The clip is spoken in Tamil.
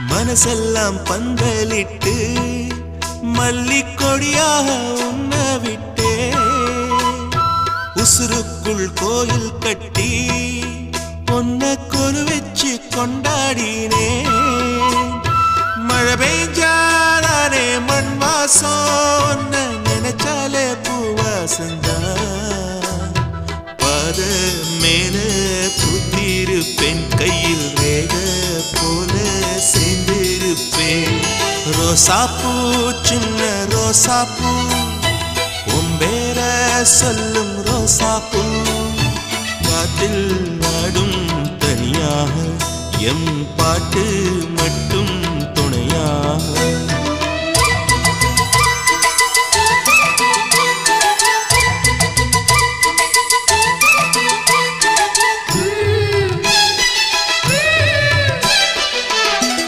மனசெல்லாம் பந்தலிட்டு மல்லிக்கொடியாக உன்ன விட்டே உசுருக்குள் கோயில் கட்டி பொன்ன கொலு வச்சு கொண்டாடினே மழை பெய்ஞ்சாலே மண் வாசம் நினைச்சாலே பூவாசந்தான் பாத மேல புத்திருப்பேன் கையில் ரேக போல சேர்ந்திருப்பேன் ரோசாப்பூ சின்ன ரோசாப்பூ உம்பேர சொல்லும் ரோசாப்பூ காத்தில் நாடும் தனியாக எம் பாட்டு